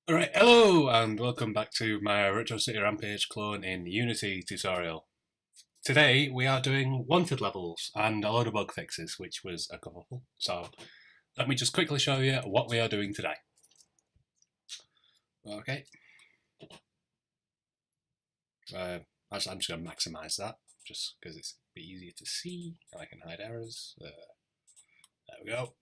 Alright, hello and welcome back to my Retro City Rampage Clone in Unity tutorial. Today we are doing wanted levels and a load of bug fixes, which was a couple. So let me just quickly show you what we are doing today. Okay. Actually, I'm just going to maximise that, just because it's a bit easier to see and I can hide errors. There we go.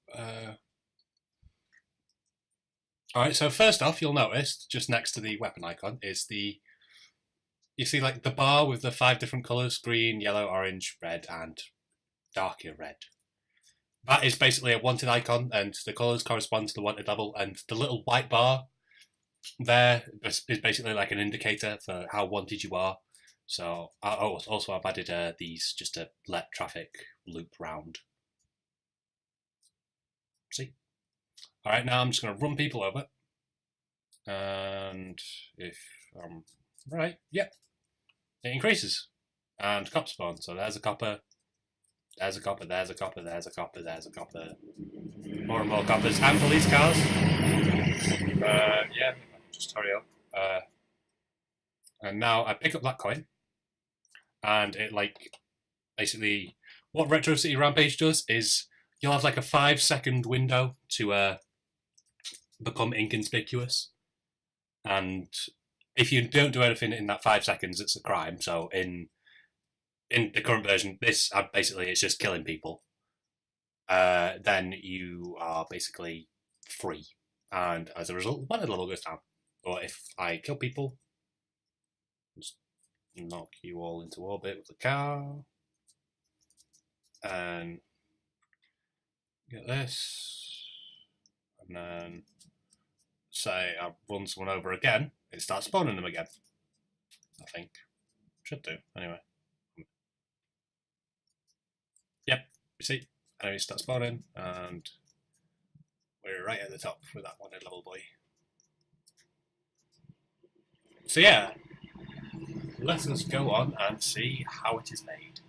Alright, so first off, you'll notice, just next to the weapon icon, is you see like the bar with the 5 different colours: green, yellow, orange, red, and darker red. That is basically a wanted icon, and the colours correspond to the wanted level, and the little white bar there is basically like an indicator for how wanted you are. So, also I've added these just to let traffic loop round. See? Alright, now I'm just going to run people over. And if I'm right, yep, it increases. And cops spawn. So there's a copper, there's a copper, there's a copper, there's a copper, there's a copper. More and more coppers and police cars. Yeah, just hurry up. And now I pick up that coin. And it basically, what Retro City Rampage does is you'll have like a 5-second window to become inconspicuous, and if you don't do anything in that 5 seconds, it's a crime. So in the current version, this basically it's just killing people. Then you are basically free, and as a result, the wanted level goes down. Or if I kill people, just knock you all into orbit with the car, and get this, and then say I run someone over again, it starts spawning them again. I think. Should do, anyway. Yep, you see, enemies start spawning, and we're right at the top with that wanted level boy. So yeah, let us go on and see how it is made.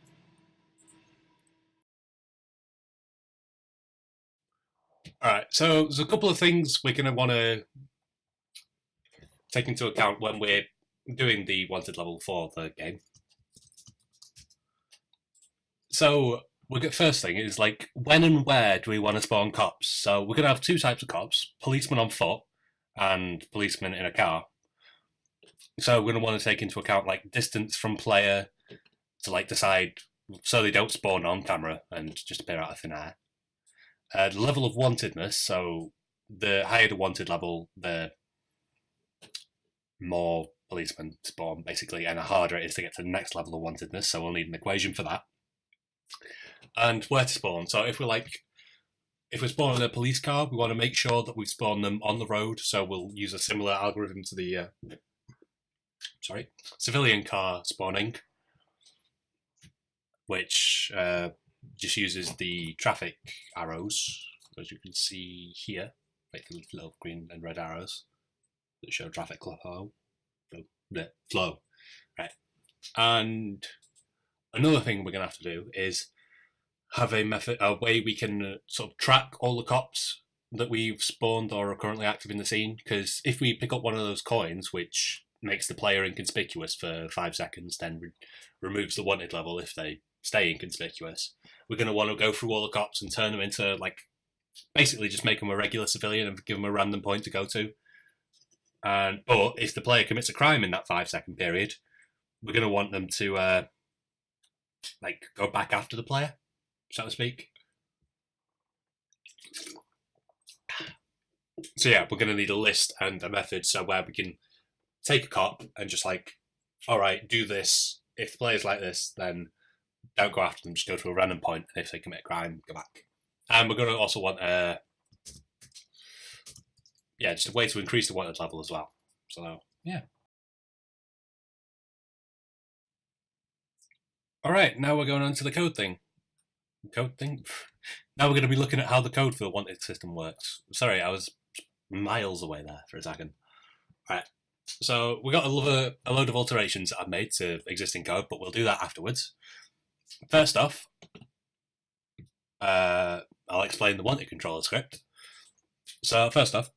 Alright, so there's a couple of things we're going to want to take into account when we're doing the wanted level for the game. So, first thing is like, when and where do we want to spawn cops? So we're going to have 2 types of cops: policemen on foot and policemen in a car. So we're going to want to take into account like distance from player to like decide so they don't spawn on camera and just appear out of thin air. The level of wantedness, so the higher the wanted level, the more policemen spawn, basically, and the harder it is to get to the next level of wantedness, so we'll need an equation for that. And where to spawn. So if we're spawning a police car, we want to make sure that we spawn them on the road, so we'll use a similar algorithm to the civilian car spawning, which just uses the traffic arrows, as you can see here, like the little green and red arrows that show traffic flow. Right. And another thing we're going to have to do is have a way we can sort of track all the cops that we've spawned or are currently active in the scene, because if we pick up one of those coins, which makes the player inconspicuous for 5 seconds, then removes the wanted level if they stay inconspicuous, we're going to want to go through all the cops and turn them into, like, basically just make them a regular civilian and give them a random point to go to. But if the player commits a crime in that 5-second period, we're going to want them to go back after the player, so to speak. So yeah, we're going to need a list and a method so where we can take a cop and just like, all right, do this. If the player's like this, then don't go after them, just go to a random point, and if they commit a crime, go back. And we're going to also want just a way to increase the wanted level as well. So yeah. Alright, now we're going on to the code thing. Now we're going to be looking at how the code for the wanted system works. Sorry, I was miles away there for a second. Alright, so we got a load of alterations that I've made to existing code, but we'll do that afterwards. First off, I'll explain the wanted controller script. So first off,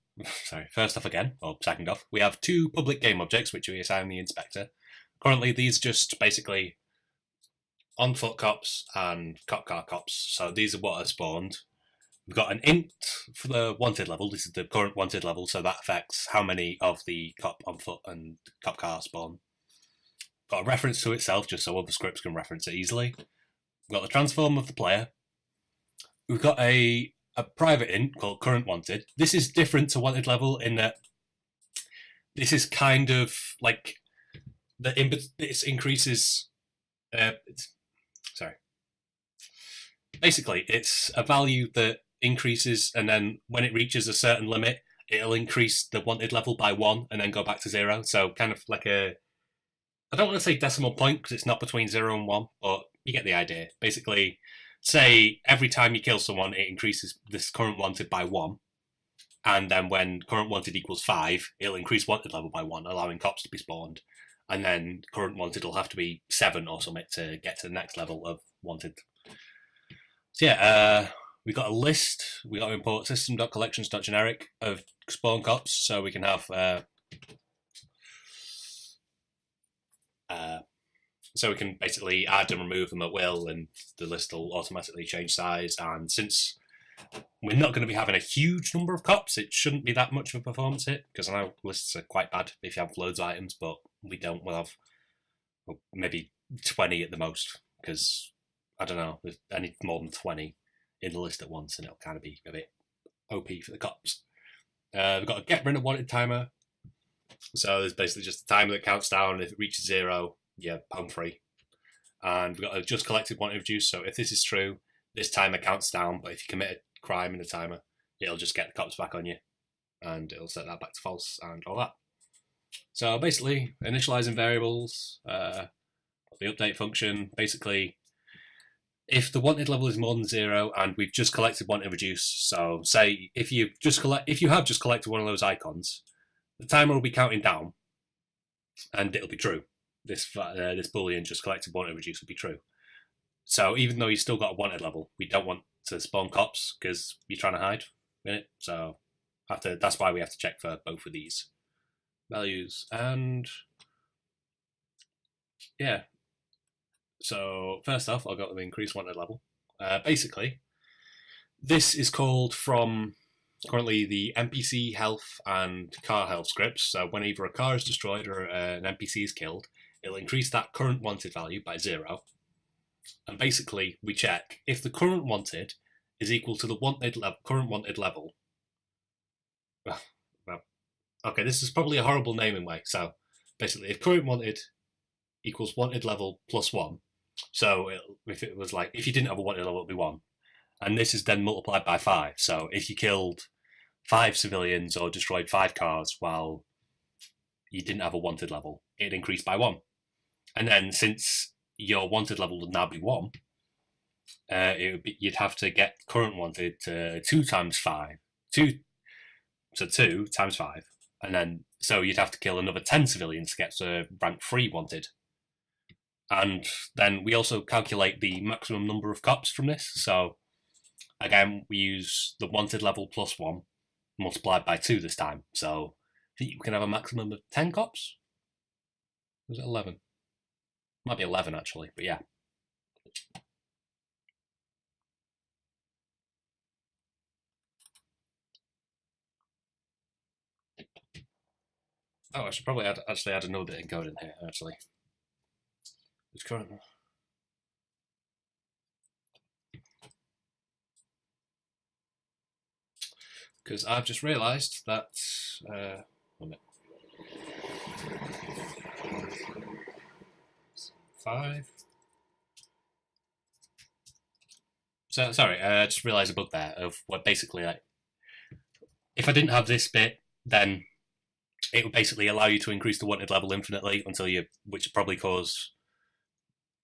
first off again, or second off, we have 2 public game objects which we assign the inspector. Currently, these just basically on-foot cops and cop car cops. So these are what are spawned. We've got an int for the wanted level. This is the current wanted level, so that affects how many of the cop on foot and cop car spawn. Got a reference to itself, just so other scripts can reference it easily. We've got the transform of the player. We've got a private int called current wanted. This is different to wanted level in that this is kind of like this increases. Basically, it's a value that increases, and then when it reaches a certain limit, it'll increase the wanted level by 1 and then go back to 0. So kind of like I don't want to say decimal point because it's not between 0 and 1, but you get the idea. Basically, say every time you kill someone, it increases this current wanted by 1. And then when current wanted equals 5, it'll increase wanted level by 1, allowing cops to be spawned. And then current wanted will have to be 7 or something to get to the next level of wanted. So yeah, we got a list. We got to import system.collections.generic of spawn cops, so we can have so we can basically add and remove them at will, and the list will automatically change size. And since we're not going to be having a huge number of cops, it shouldn't be that much of a performance hit, because I know lists are quite bad if you have loads of items, but we don't. We'll have maybe 20 at the most, because I don't know, there's any more than 20 in the list at once, and it'll kind of be a bit OP for the cops. We've got a get rid of wanted timer. So there's basically just a timer that counts down. If it reaches 0, you're home free. And we've got a just collected wanted reduce. So if this is true, this timer counts down. But if you commit a crime in the timer, it'll just get the cops back on you. And it'll set that back to false and all that. So basically, initializing variables, the update function, basically, if the wanted level is more than 0 and we've just collected wanted reduce, so say if you have just collected one of those icons, the timer will be counting down, and it'll be true. This boolean just collected wanted reduce will be true. So even though you've still got a wanted level, we don't want to spawn cops because you're trying to hide in it. So that's why we have to check for both of these values. And yeah. So first off, I'll go to the increase wanted level. Basically, this is called from currently the NPC health and car health scripts. So when either a car is destroyed or an NPC is killed, it'll increase that current wanted value by 0. And basically, we check if the current wanted is equal to the current wanted level. Well, okay, this is probably a horrible naming way. So basically, if current wanted equals wanted level plus 1, so if it was like, if you didn't have a wanted level, it would be 1. And this is then multiplied by 5. So if you killed 5 civilians or destroyed 5 cars while you didn't have a wanted level, it increased by 1. And then since your wanted level would now be 1, you'd have to get current wanted to 2 times 5. 2 times 5. And then, so you'd have to kill another 10 civilians to get to rank 3 wanted. And then we also calculate the maximum number of cops from this. So again, we use the wanted level plus 1 multiplied by 2 this time. So I think you can have a maximum of 10 cops. Was it 11? Might be 11 actually, but yeah. Oh, I should probably add another bit of code in here actually. It's current. Because I've just realised that. 5. So sorry, I just realised a bug there of what basically like. If I didn't have this bit, then it would basically allow you to increase the wanted level infinitely until which would probably cause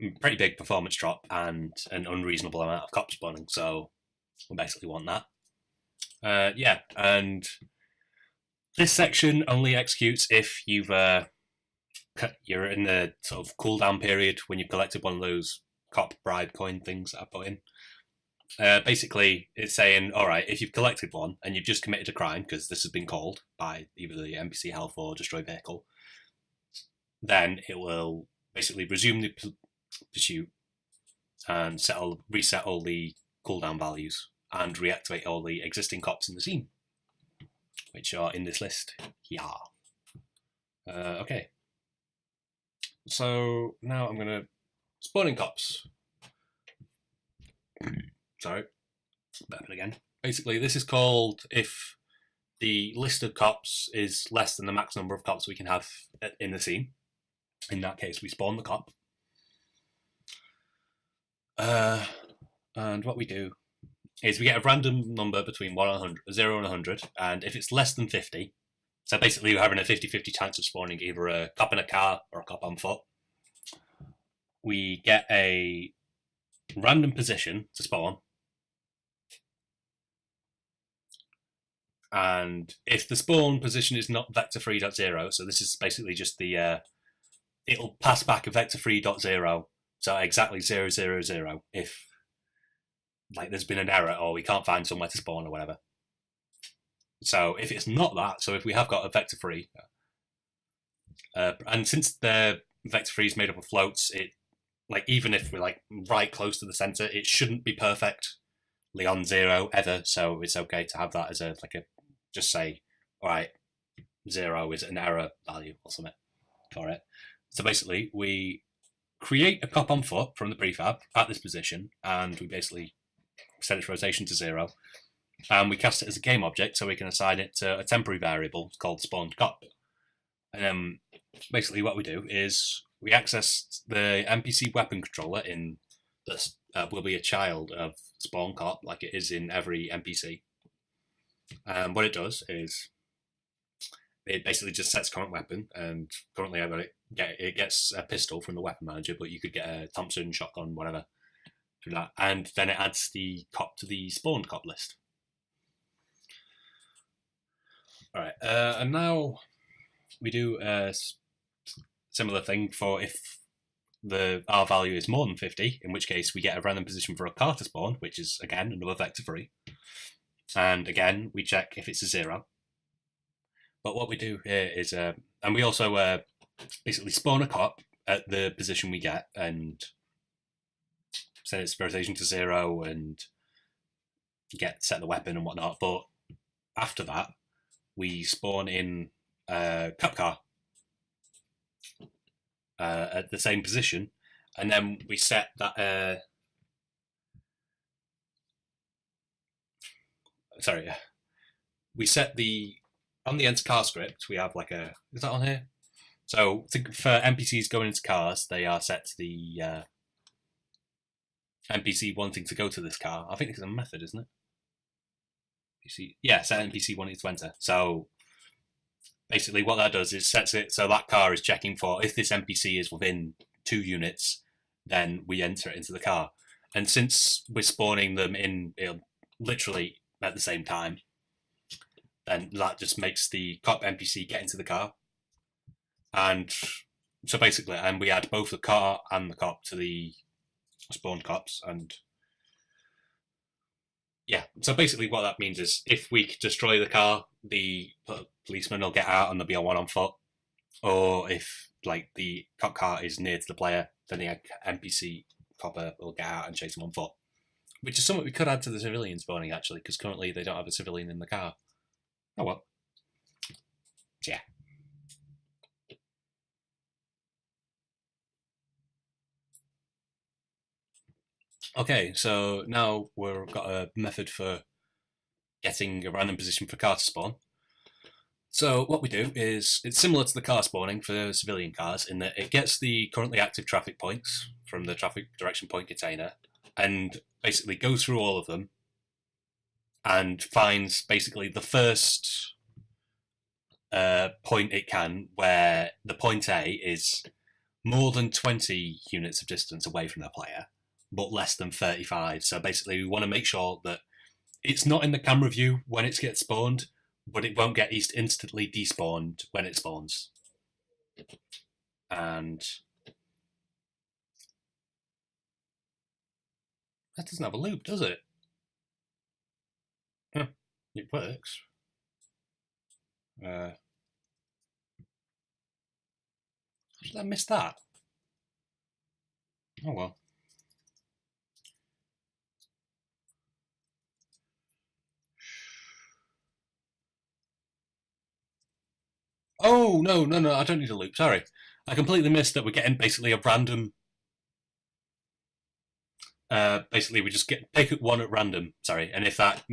a pretty big performance drop and an unreasonable amount of cop spawning. So we basically want that. Yeah, and this section only executes if you're in the sort of cooldown period when you've collected one of those cop bribe coin things that I put in. Basically, it's saying, all right, if you've collected one and you've just committed a crime, because this has been called by either the NPC health or destroy vehicle, then it will basically resume the pursuit and reset all the cooldown values and reactivate all the existing cops in the scene, which are in this list. Yeah. Okay. So now I'm going to spawning cops. Sorry. Burping again. Basically, this is called if the list of cops is less than the max number of cops we can have in the scene. In that case, we spawn the cop. And what we do is we get a random number between 0 and 100, and if it's less than 50, so basically you're having a 50-50 chance of spawning either a cop in a car or a cop on foot, we get a random position to spawn. And if the spawn position is not vector3.0, so this is basically just the, it'll pass back a vector3.0, so exactly 000 if like there's been an error or we can't find somewhere to spawn or whatever. So if it's not that, so if we have got a vector3, and since the vector3 is made up of floats, it like even if we're like right close to the center, it shouldn't be perfectly on 0 ever. So it's okay to have that as a just say, all right, 0 is an error value or something for it. So basically, we create a cop on foot from the prefab at this position, and we basically set its rotation to 0, and we cast it as a game object, so we can assign it to a temporary variable called spawned cop. And then basically what we do is we access the NPC weapon controller in this will be a child of spawn cop, like it is in every NPC. And what it does is it basically just sets current weapon, and currently it gets a pistol from the weapon manager, but you could get a Thompson, shotgun, whatever, through that, and then it adds the cop to the spawned cop list. All right, and now we do a similar thing for if the R value is more than 50, in which case we get a random position for a car to spawn, which is again another vector3, and again we check if it's a 0. But what we do here is, and we also basically spawn a cop at the position we get and set its rotation to 0 and set the weapon and whatnot. But after that, we spawn in a cop car at the same position, and then we set that. We set the on the enter car script. We have is that on here? So for NPCs going into cars, they are set to the NPC wanting to go to this car. I think it's a method, isn't it? Set NPC wanting to enter. So basically what that does is sets it so that car is checking for if this NPC is within 2 units, then we enter it into the car. And since we're spawning them in literally at the same time, then that just makes the cop NPC get into the car. And so basically, and we add both the car and the cop to the spawned cops. And yeah, so basically what that means is if we destroy the car, the policeman will get out and there'll be a one on foot. Or if the cop car is near to the player, then the NPC copper will get out and chase him on foot. Which is something we could add to the civilian spawning, actually, because currently they don't have a civilian in the car. Oh well. Yeah. Okay, so now we've got a method for getting a random position for car to spawn. So what we do is, it's similar to the car spawning for civilian cars in that it gets the currently active traffic points from the traffic direction point container and basically goes through all of them and finds basically the first point it can where the point A is more than 20 units of distance away from the player, but less than 35. So basically we want to make sure that it's not in the camera view when it gets spawned, but it won't get instantly despawned when it spawns. And that doesn't have a loop, does it? It works. How did I miss that? Oh well. Oh, no, I don't need a loop, sorry. I completely missed that we're getting basically a random... basically, we just pick one at random, sorry, and if that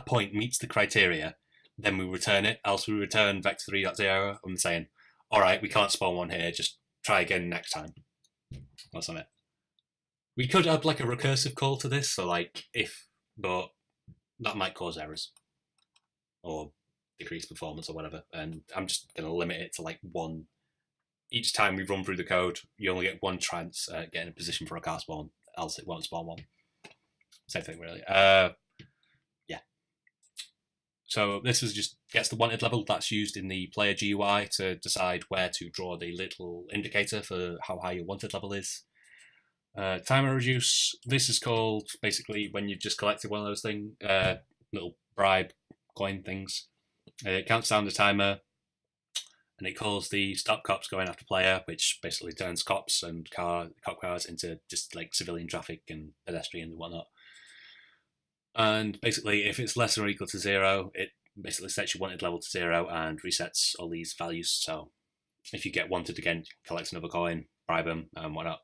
point meets the criteria, then we return it, else we return vector 3.0 and saying, alright, we can't spawn one here, just try again next time. That's on it. We could add like a recursive call to this, so like but that might cause errors. Or decrease performance or whatever, and I'm just going to limit it to like one. Each time we run through the code, you only get one chance at getting a position for a car spawn, else it won't spawn one. Same thing, really. Yeah. So this is just gets the wanted level that's used in the player GUI to decide where to draw the little indicator for how high your wanted level is. Timer reduce. This is called basically when you've just collected one of those things, little bribe coin things. It counts down the timer, and it calls the stop cops going after player, which basically turns cops and cop cars into just like civilian traffic and pedestrian and whatnot. And basically, if it's less or equal to 0, it basically sets your wanted level to 0 and resets all these values. So if you get wanted again, collect another coin, bribe them, and whatnot.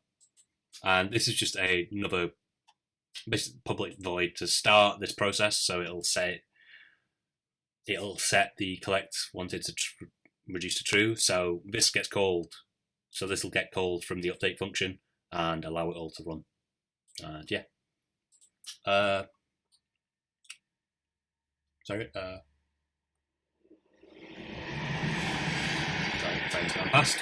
And this is just another public void to start this process. So it'll set the collect wanted to reduce to true. So this gets called. So this will get called from the update function and allow it all to run. And yeah. Sorry. Time's gone past.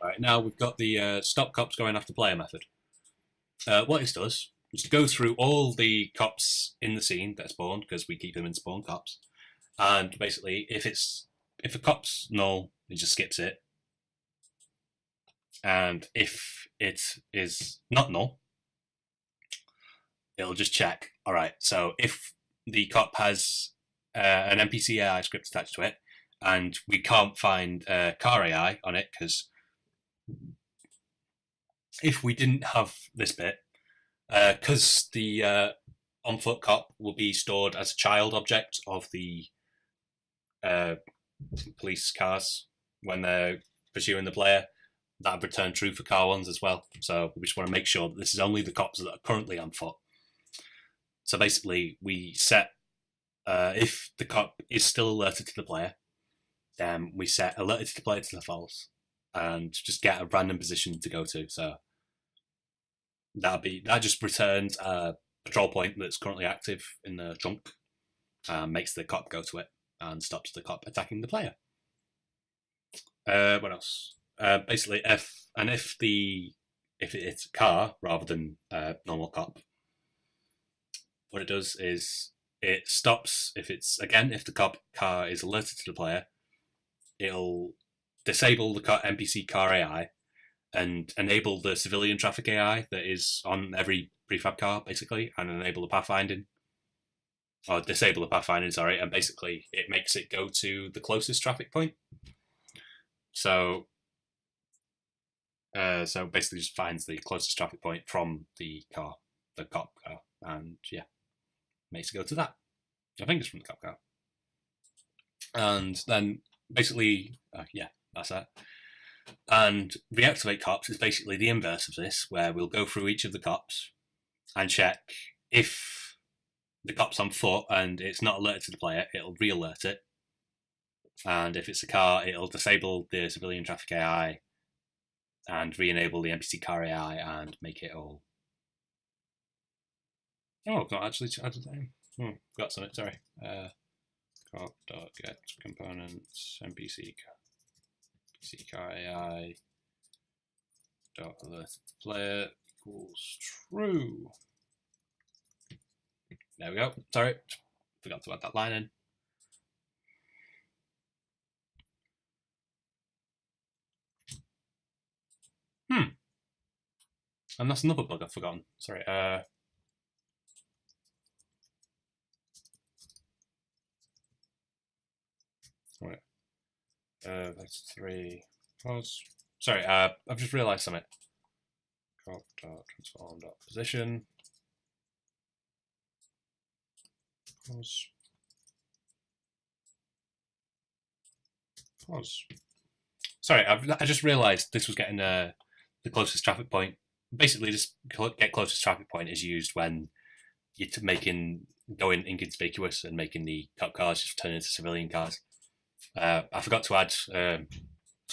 Right, now we've got the stop cops going after player method. What this does is to go through all the cops in the scene that are spawned, because we keep them in spawn cops, and basically if a cop's null, it just skips it, and if it is not null, it'll just check. All right, so if the cop has an NPC AI script attached to it, and we can't find car AI on it, because if we didn't have this bit, because the on foot cop will be stored as a child object of the police cars when they're pursuing the player, that would return true for car ones as well. So we just want to make sure that this is only the cops that are currently on foot. So basically, we set if the cop is still alerted to the player, then we set alerted to the player to the false, and just get a random position to go to. So that just returns a patrol point that's currently active in the trunk, makes the cop go to it, and stops the cop attacking the player. What else? Basically, if it's a car rather than a normal cop, what it does is it stops if the cop car is alerted to the player, it'll disable the NPC car AI and enable the civilian traffic AI that is on every prefab car, basically, and enable the pathfinding. Or disable the pathfinding, sorry, and basically it makes it go to the closest traffic point. So basically just finds the closest traffic point from the cop car, and yeah, makes it go to that. I think it's from the cop car. And then basically, that's that. And reactivate cops is basically the inverse of this, where we'll go through each of the cops and check if the cop's on foot and it's not alerted to the player, it'll re-alert it. And if it's a car, it'll disable the civilian traffic AI and re-enable the NPC car AI and make it all. Oh, I've not actually added that in. Got something, sorry. Cop.get components NPC car AI dot alert player equals true. There we go. Sorry, forgot to add that line in. And that's another bug I've forgotten. Sorry. Right. That's 3. Pause. Sorry, I've just realised something. Transform.position. Pause. Pause. Sorry, I just realised this was getting the closest traffic point. Basically, just get closest traffic point is used when you're going inconspicuous and making the cop cars just turn into civilian cars. I forgot to add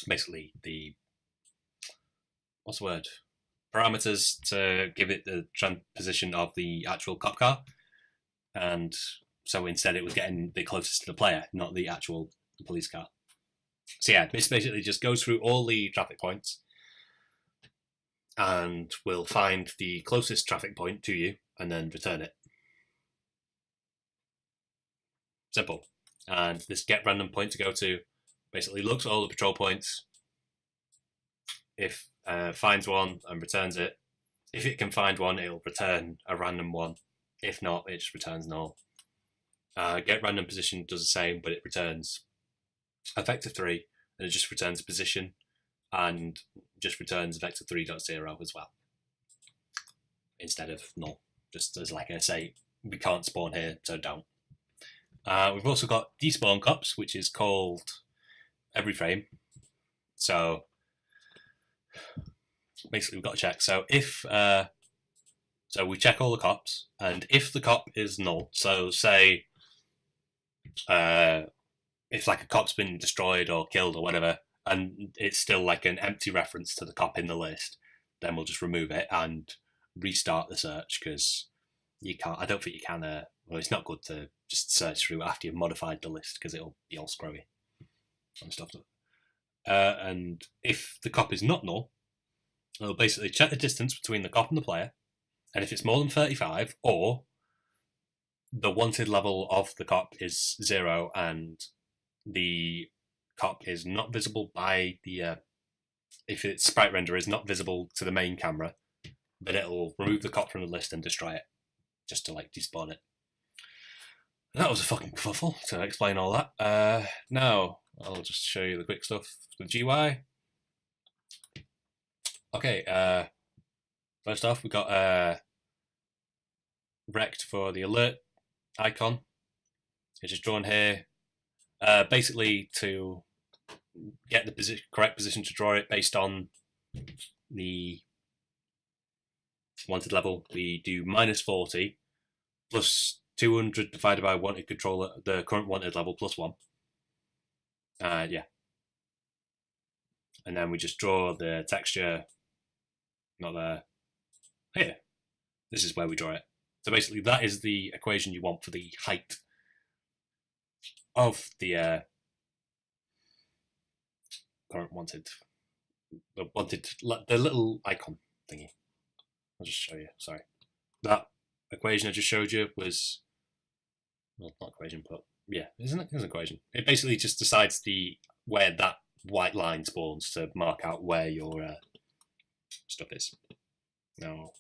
basically the what's the word parameters to give it the position of the actual cop car, and so instead it was getting the closest to the player, not the actual police car. So yeah, this basically just goes through all the traffic points and will find the closest traffic point to you and then return it. Simple. And this get random point to go to basically looks at all the patrol points. If finds one and returns it. If it can find one, it'll return a random one. If not, it just returns null. Get random position does the same, but it returns vector 3, and it just returns position, and just returns vector 3.0 as well, instead of null. Just as like I say, we can't spawn here, so don't. We've also got despawn cops, which is called every frame. So basically, we've got to check. So if so we check all the cops, and if the cop is null, so say if like a cop's been destroyed or killed or whatever, and it's still like an empty reference to the cop in the list, then we'll just remove it and restart the search, because you can't. I don't think you can. Well, it's not good to just search through after you've modified the list, because it'll be all screwy and stuff. And if the cop is not null, it'll basically check the distance between the cop and the player, and if it's more than 35, or the wanted level of the cop is 0 and the cop is not visible by the if its sprite render is not visible to the main camera, then it'll remove the cop from the list and destroy it, just to like despawn it. And that was a fucking kerfuffle to explain all that. Now I'll just show you the quick stuff with GUI. Okay, first off we got rect for the alert icon. It's just drawn here, basically to get the correct position to draw it based on the wanted level. We do -40 plus 200 divided by wanted controller, the current wanted level, plus 1. Yeah. And then we just draw the texture, not there, here. This is where we draw it. So basically that is the equation you want for the height of the current wanted, the little icon thingy. I'll just show you, sorry. That equation I just showed you was, well, not equation, but yeah, isn't it? It's an equation. It basically just decides where that white line spawns to mark out where your stuff is. Now,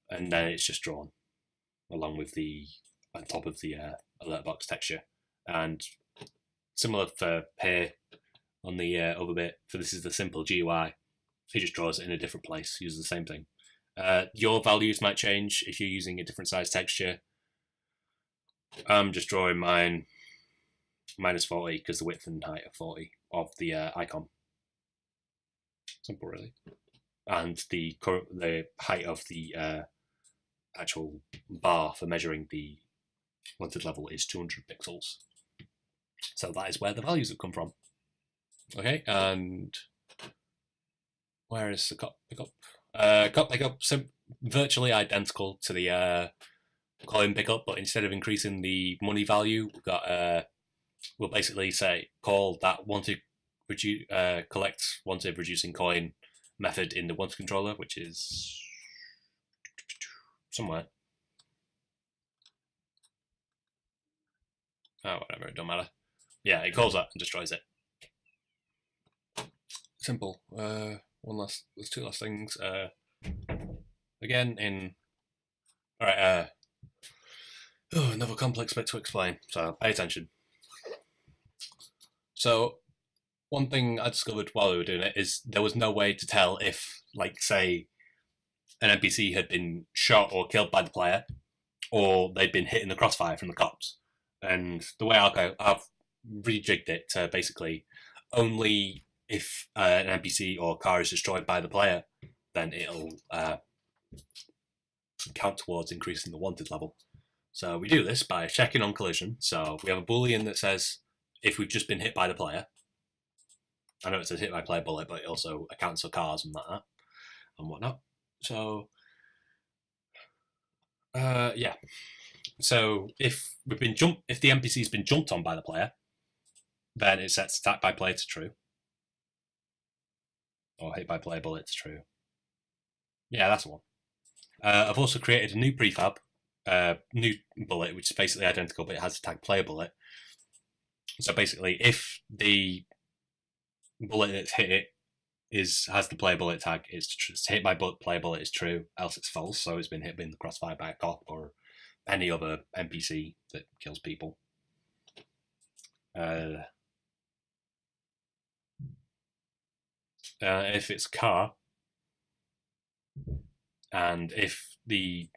and then it's just drawn along with on top of the alert box texture. And similar for here on the other bit, for this is the simple GUI. It just draws it in a different place, uses the same thing. Your values might change if you're using a different size texture. I'm just drawing mine -40 because the width and height are 40 of the icon. Simple, really. And the height of the actual bar for measuring the wanted level is 200 pixels. So that is where the values have come from. Okay, and where is the cop pickup? Cop pickup, virtually identical to the coin pickup, but instead of increasing the money value, we've got we'll basically say call that wanted collect wanted reducing coin method in the wanted controller, which is somewhere. Oh, whatever, it don't matter. Yeah, it calls that and destroys it. Simple. There's two last things. Again, alright, another complex bit to explain, so pay attention. So one thing I discovered while we were doing it is there was no way to tell if, like, say, an NPC had been shot or killed by the player, or they'd been hit in the crossfire from the cops. And the way I've rejigged it to basically only if an NPC or car is destroyed by the player, then it'll count towards increasing the wanted level. So we do this by checking on collision. So we have a boolean that says if we've just been hit by the player. I know it says hit by player bullet, but it also accounts for cars and that and whatnot. So yeah. So if we've been if the NPC's been jumped on by the player, then it sets attack by player to true, or hit by player bullet to true. Yeah, that's the one. I've also created a new prefab, new bullet, which is basically identical, but it has a tag player bullet. So basically, if the bullet that's hit it has the player bullet tag, it's hit by player bullet is true, else it's false. So it's been hit in the crossfire by a cop or any other NPC that kills people. If it's car, and if the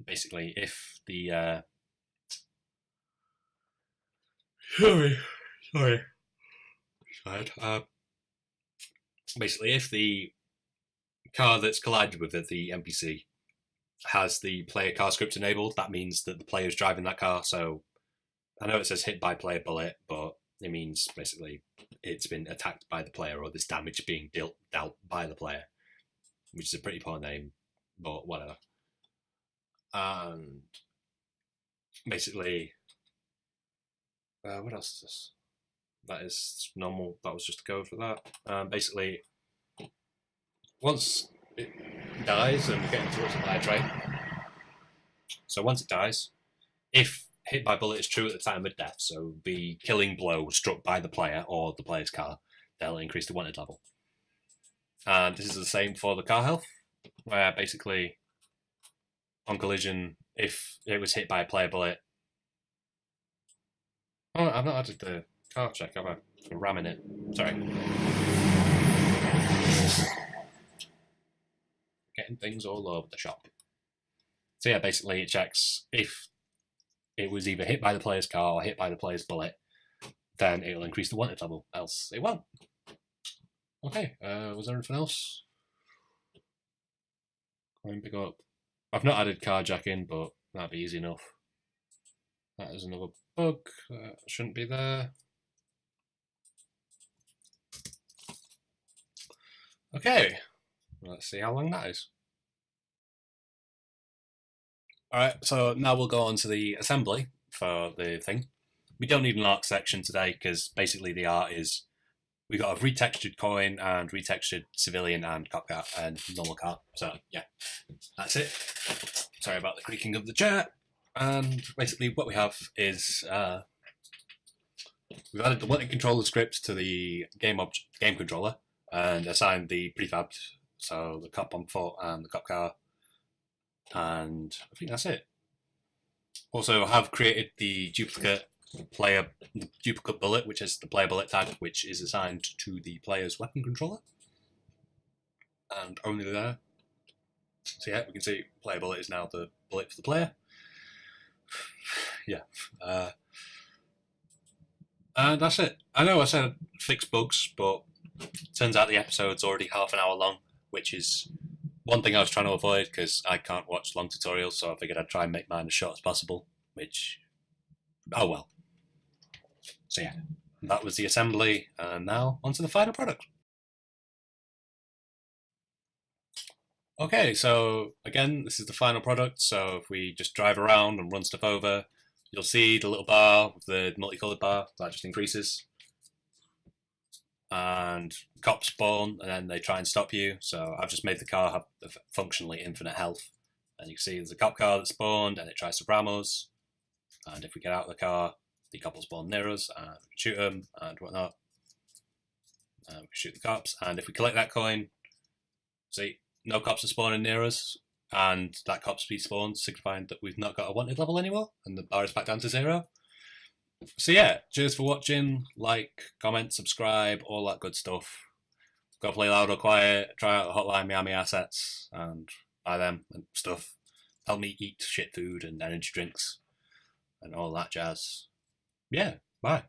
basically if the car that's collided with it, the NPC, has the player car script enabled, that means that the player is driving that car. So I know it says hit by player bullet, but it means basically it's been attacked by the player, or this damage being dealt by the player, which is a pretty poor name, but whatever. And basically, what else is this? That is normal. That was just a code for that. Basically, once it dies, and we're getting towards the player tray. So once it dies, if hit by bullet is true at the time of death, so the killing blow struck by the player or the player's car, they'll increase the wanted level. And this is the same for the car health, where basically on collision, if it was hit by a player bullet. Oh, I've not added the car check, have I? I'm ramming it. Sorry. Getting things all over the shop. So yeah, basically it checks if it was either hit by the player's car or hit by the player's bullet, then it'll increase the wanted level, else it won't. Okay, was there anything else? Go and pick up. I've not added carjacking, but that'd be easy enough. That is another bug that shouldn't be there. Okay, let's see how long that is. Alright, so now we'll go on to the assembly for the thing. We don't need an art section today because basically the art is we've got a retextured coin and retextured civilian and cop car and normal car. So yeah, that's it. Sorry about the creaking of the chair. And basically what we have is we've added the wanted controller script to the game controller and assigned the prefabbed, so the cop on foot and the cop car. And I think that's it. Also, have created the duplicate bullet, which is the player bullet tag, which is assigned to the player's weapon controller, and only there. So yeah, we can see player bullet is now the bullet for the player. Yeah, and that's it. I know I said fix bugs, but turns out the episode's already half an hour long, which is one thing I was trying to avoid because I can't watch long tutorials, so I figured I'd try and make mine as short as possible, which, oh well. So yeah, that was the assembly, and now onto the final product. Okay, so again, this is the final product, so if we just drive around and run stuff over, you'll see the little bar with the multicolored bar, that just increases. And cops spawn and then they try and stop you. So I've just made the car have functionally infinite health. And you can see there's a cop car that spawned and it tries to ram us. And if we get out of the car, the cop will spawn near us and we can shoot them and whatnot. And we can shoot the cops. And if we collect that coin, see, no cops are spawning near us. And that cop's respawned, signifying that we've not got a wanted level anymore. And the bar is back down to 0. So yeah, cheers for watching. Like, comment, subscribe, all that good stuff. Go play loud or quiet. Try out the Hotline Miami assets and buy them and stuff. Help me eat shit food and energy drinks and all that jazz. Yeah, bye.